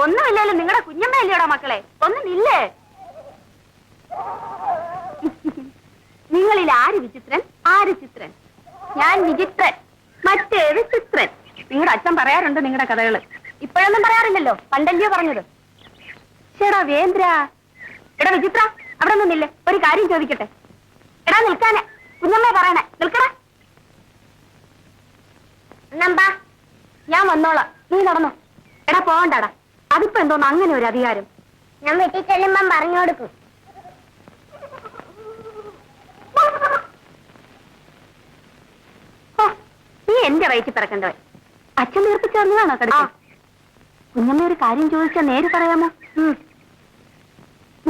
ഒന്നുമില്ലല്ലോ, നിങ്ങളുടെ കുഞ്ഞമ്മയല്ലോടാ മക്കളെ, ഒന്നുമില്ലേ? നിങ്ങളിൽ ആര് വിചിത്രൻ, ആര് ചിത്രൻ? ഞാൻ വിചിത്രൻ, മറ്റേത് ചിത്രൻ. നിങ്ങളുടെ അച്ഛൻ പറയാറുണ്ട് നിങ്ങളുടെ കഥകള്. ഇപ്പോഴൊന്നും പറയാറില്ലല്ലോ, പണ്ടല്ലയോ പറഞ്ഞത്. ചേടാ വേന്ദ്ര, എടാ വിചിത്ര, അവിടെ നിന്നില്ലേ, ഒരു കാര്യം ചോദിക്കട്ടെ. എടാ നിൽക്കാനെ, കുഞ്ഞമ്മ പറയണേ, നിൽക്കടാ. എന്നാ ഞാൻ വന്നോളാം, നീ നടന്നോ. എടാ പോകണ്ടാടാ, അതിപ്പോ എന്തോന്ന് അങ്ങനെ ഒരു അധികാരം? ഞാൻ വീട്ടിൽ ചെല്ലുമ്പം പറഞ്ഞു കൊടുക്കും. നീ എന്റെ വയറ്റിൽ പിറക്കണ്ടവൻ. അച്ഛൻ തീർപ്പിച്ചു തന്നതാണോ കിടക്കാൻ? കുഞ്ഞമ്മ ഒരു കാര്യം ചോദിച്ചാൽ നേര് പറയാമോ?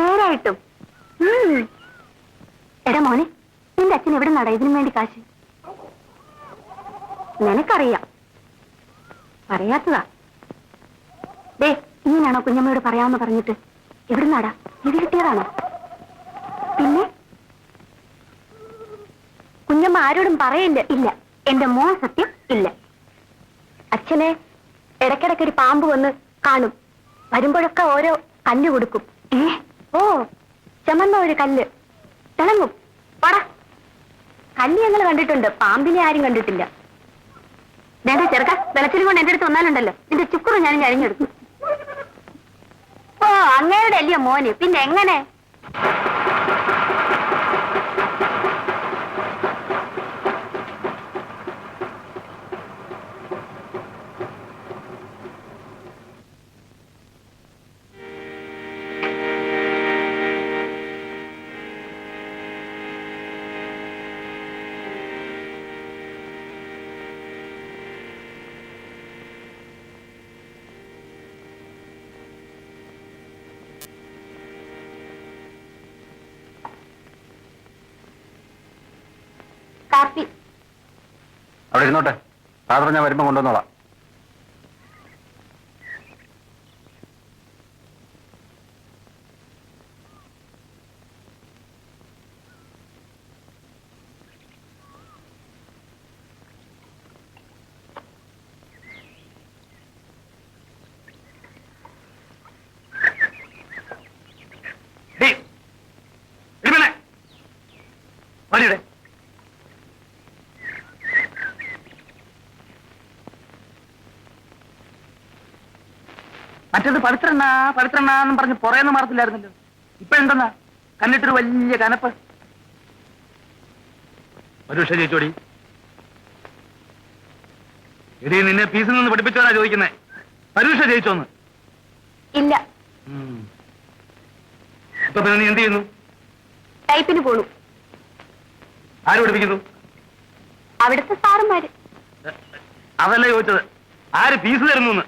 നേരായിട്ടും. എടാ മോനെ, നിന്റെ അച്ഛൻ എവിടെ നടാ ഇതിനു വേണ്ടി കാശ്? നിനക്കറിയാം, പറയാത്തതാ. ദേ, ഇങ്ങനെയാണോ കുഞ്ഞമ്മയോട് പറയാമെന്ന് പറഞ്ഞിട്ട്? എവിടെ നടാ ഇത് കിട്ടിയതാണോ? പിന്നെ കുഞ്ഞമ്മ ആരോടും പറയില്ല. ഇല്ല, എന്റെ മോൻ സത്യം ഇല്ല. അച്ഛനെ ഇടയ്ക്കിടയ്ക്കൊരു പാമ്പ് വന്ന് കാണും, വരുമ്പോഴൊക്കെ ഓരോ കല്ല് കൊടുക്കും. ഓ, ചമന്ന ഒരു കല്ല് തിളങ്ങും. പട കല്ല് ഞങ്ങൾ കണ്ടിട്ടുണ്ട്, പാമ്പിനെ ആരും കണ്ടിട്ടില്ല. നേരെ ചെറുക്ക വെളച്ചിലും കൊണ്ട് എന്റെ അടുത്ത് വന്നാലുണ്ടല്ലോ, നിന്റെ ചുക്കുറു ഞാൻ അരിഞ്ഞെടുക്കും. ഓ, അങ്ങയുടെ അല്ലയോ മോന്, പിന്നെ എങ്ങനെ? കാപ്പി അവിടെ ഇരുന്നോട്ടെ, സാധാരണ ഞാൻ വരുമ്പോ കൊണ്ടുവന്നോളാം. മറ്റേത് പവിത്രണ്ണാന്നും പറഞ്ഞ് പുറയെന്ന് മാറത്തില്ലായിരുന്നല്ലോ. ഇപ്പൊ എന്തെന്നാ കണ്ടിട്ടൊരു വലിയ കനപ്പ്. പരുഷ ചേച്ചോടി, എടീ നിന്നെ പീസിൽ നിന്ന് പഠിപ്പിച്ചോനാ ചോദിക്കുന്നേ, പരുഷ ജയിച്ചോന്ന്? ഇല്ല. ഇപ്പൊ പിന്നെ നീ എന്ത് ചെയ്യുന്നു? ടൈപ്പിന് പോണു. ആര് പഠിപ്പിക്കുന്നു? അവിടുത്തെ സാറന്മാര്. അതല്ല ചോദിച്ചത്, ആര് ഫീസ് തരുന്നു?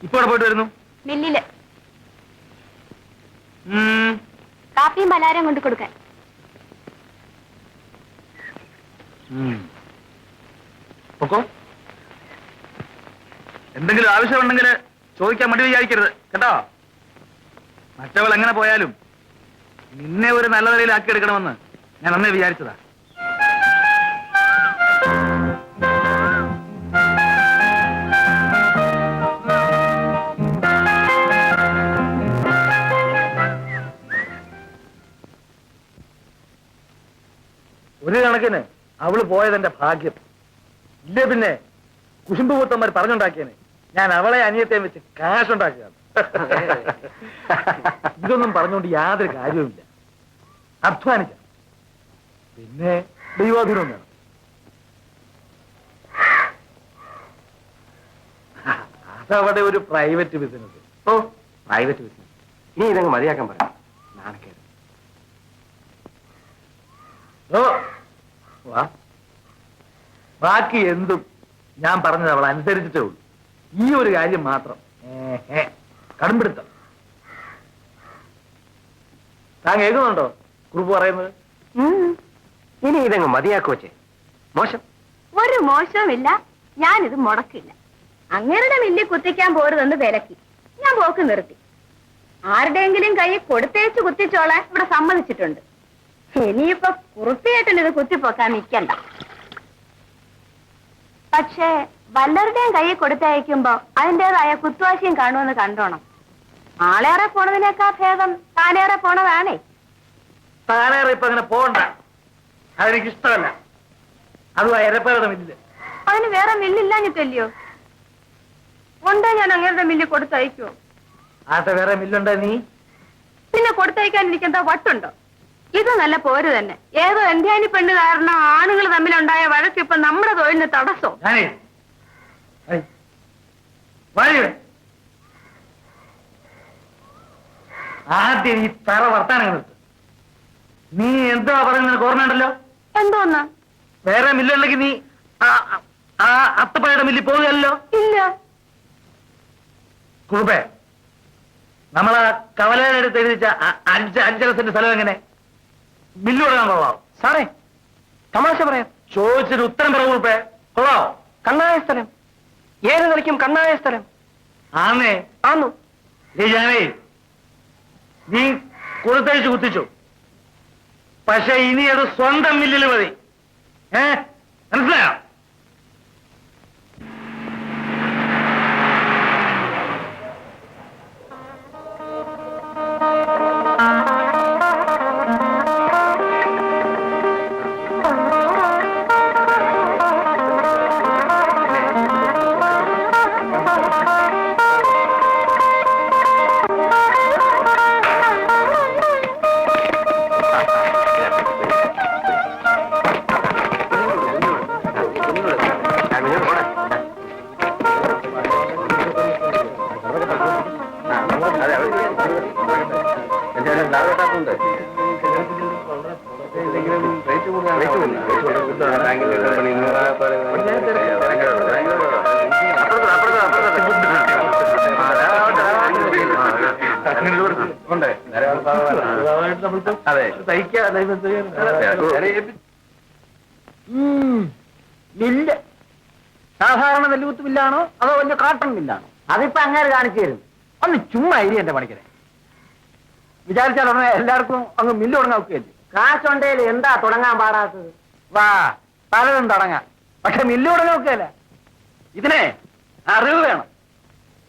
ഇപ്പൊ പോയിട്ട് വരുന്നു? മില്ലില് കാപ്പിയും പലഹാരം കൊണ്ട് കൊടുക്കാൻ. പൊക്കോ. എന്തെങ്കിലും ആവശ്യമുണ്ടെങ്കിൽ ചോദിക്കാൻ മടി വിചാരിക്കരുത് കേട്ടോ. മറ്റവൾ എങ്ങനെ പോയാലും നിന്നെ ഒരു നല്ല നിലയിലാക്കി എടുക്കണമെന്ന് ഞാൻ അന്നേ വിചാരിച്ചതാ. ഒരു കണക്കിന് അവള് പോയതെന്റെ ഭാഗ്യം. ഇല്ലേ പിന്നെ കുശുമ്പ് പൂത്തന്മാർ പറഞ്ഞുണ്ടാക്കിയനെ ഞാൻ അവളെ അനിയത്തെ വെച്ച് കാശുണ്ടാക്കുകയാണ്. ഇതൊന്നും പറഞ്ഞുകൊണ്ട് യാതൊരു കാര്യവുമില്ല. അധ്വാനിക്കാം, പിന്നെ ദൈവാധീനം വേണം. അതവിടെ ഒരു പ്രൈവറ്റ് ബിസിനസ്. ഓ, പ്രൈവറ്റ് ബിസിനസ് നീ ഇതങ്ങ് മതിയാക്കാൻ പറയാം. നാണക്കേട്. ഓ വാ, ബാക്കി എന്തും ഞാൻ പറഞ്ഞത് അവൾ അനുസരിച്ചിട്ടേ ഉള്ളൂ. ഈ ഒരു കാര്യം മാത്രം കടുംപിടുത്തം. താൻ കേൾക്കുന്നുണ്ടോ കുറിപ്പ് പറയുന്നത്? ഇനി ഇതങ്ങ് മതിയാക്കു വെച്ചേ. മോശം ഒരു മോശവുമില്ല, ഞാനിത് മുടക്കില്ല. അങ്ങരുടെ മില്ലിൽ കുത്തിക്കാൻ പോരുതെന്ന് വിലക്കി, ഞാൻ പോക്ക് നിർത്തി. ആരുടെയെങ്കിലും കൈ കൊടുത്തേച്ച് കുത്തിച്ചോളാൻ ഇവിടെ സമ്മതിച്ചിട്ടുണ്ട്. ഇനിയിപ്പോ കുറുപ്പിയായിട്ടുണ്ട് ഇത് കുത്തിപ്പോക്കാൻ നിൽക്കണ്ട. പക്ഷേ വല്ലവരുടെയും കൈ കൊടുത്തയക്കുമ്പോ അതിൻ്റെതായ കുത്തുവാശിയും കാണുമെന്ന് കണ്ടോണം. ആളേറെ പോണതിനേക്കാൾ ഭേദം താനേറെ പോണതാണേ. താനേറെ ഇപ്പൊ അങ്ങനെ പോകണ്ട, അതെനിക്ക് ഇഷ്ടമല്ല. അതും എരപ്പയുടെ മില്ല്. അതിന് വേറെ മില്ലില്ലാഞ്ഞിട്ടല്ലയോ? ഉണ്ടേ ഞാൻ അങ്ങേരുടെ മില്ല് കൊടുത്തയക്കുവോ? ആട്ടെ, വേറെ മില്ലുണ്ടോ നീ? പിന്നെ കൊടുത്തയക്കാൻ എനിക്കെന്താ വട്ടുണ്ടോ? ഇത് നല്ല പോര് തന്നെ. ഏതോ എന്ത്യാനി പെണ്ണ് കാരണം ആണുങ്ങൾ തമ്മിലുണ്ടായ വഴക്ക് ഇപ്പൊ നമ്മുടെ തൊഴിലിന് തടസ്സോ? ആദ്യം ഈ തറ വർത്താനങ്ങൾ നീ എന്താ പറയുന്നത് ഓർമ്മയുണ്ടല്ലോ? എന്തോന്ന്? വേറെ മില്ലുണ്ടെങ്കിൽ നീ ആ അത്തപ്പഴയുടെ മില്ലിൽ പോകുകയല്ലോ? ഇല്ല. കുറുപ്പേ, നമ്മളാ കവലയിലെടുത്ത് എഴുതിച്ച 5 സെന്റ് സ്ഥലം എങ്ങനെ മില്ല് കൊടുക്കാൻ കൊള്ളാം? സാറേ, തമാശ പറയാം. ചോദിച്ചൊരു ഉത്തരം പറ കുറുപ്പേ. കൊള്ളാവോ? കണ്ണായ സ്ഥലം, ഏത് നിലയ്ക്കും കണ്ണായ സ്ഥലം. ആന്നേ ആന്നു. ജാനേ, നീ കൊടുത്തയച്ച് കുത്തിച്ചു. പക്ഷെ ഇനി അത് സ്വന്തം മില്ലിൽ മതി. മനസ്സിലായോ? മില്ല് സാധാരണ നെല്ലുകുത്ത് മില്ലാണോ അതോ വലിയ കാട്ടൺ മില്ലാണോ? അതിപ്പോ അങ്ങനെ കാണിച്ചു തരും. ഒന്ന് ചുമ്മാ ഇരി എന്റെ പണിക്കരെ. വിചാരിച്ചാൽ ഉടനെ എല്ലാവർക്കും അങ്ങ് മില്ല് തുടങ്ങാൻ ഒക്കെയല്ലേ? കാശുണ്ടേല് എന്താ തുടങ്ങാൻ പാടാത്തത്? വാ, പലതും തുടങ്ങാം, പക്ഷെ മില്ല് തുടങ്ങാൻ ഒക്കെയല്ല. ഇതിനെ അറിവ് വേണം.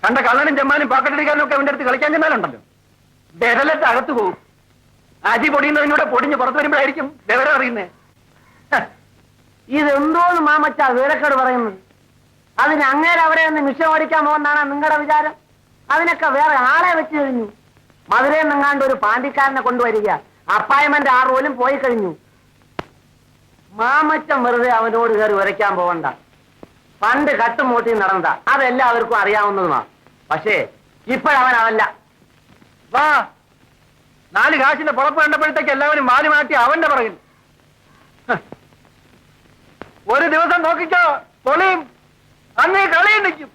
കണ്ട കള്ളനും ചെമ്മാനും പാക്കറ്റടിക്കാനും ഒക്കെ അവന്റെ അടുത്ത് കളിക്കാൻ ചെന്നാലുണ്ടല്ലോ, വിരലത്ത് അകത്ത് പോകും. അരി പൊടിയുന്നതിനൂടെ പൊടിഞ്ഞ് പുറത്തു വരുമ്പോഴായിരിക്കും വിവരം അറിയുന്നേ. ഇതെന്തോന്ന് മാമച്ച വിവരക്കേട് പറയുന്നത്? അതിന് അങ്ങേരെ അവിടെ ഒന്ന് മിഷം ഓടിക്കാൻ പോകുന്നതാണ് നിങ്ങളുടെ വിചാരം? അതിനൊക്കെ വേറെ ആളെ വെച്ച് കഴിഞ്ഞു. മധുരയിൽ നിങ്ങാണ്ട് ഒരു പാണ്ടിക്കാരനെ കൊണ്ടുവരിക, അപ്പായ്മെന്റ് 6 പോലും പോയി കഴിഞ്ഞു. മാമച്ചൻ വെറുതെ അവനോട് കയറി ഉരയ്ക്കാൻ പോകണ്ട. പണ്ട് കട്ടുമൂട്ടി നടന്നതാ, അതെല്ലാവർക്കും അറിയാവുന്നതുമാ. പക്ഷേ ഇപ്പോഴവനല്ല. വാ, 4 കാശിന്റെ പുറപ്പ് കണ്ടപ്പോഴത്തേക്ക് എല്ലാവരും മാറി മാറ്റി അവന്റെ പറയും. ഒരു ദിവസം നോക്കിക്കോ, പൊളിയും, അന്നേ കളിയും നിൽക്കും.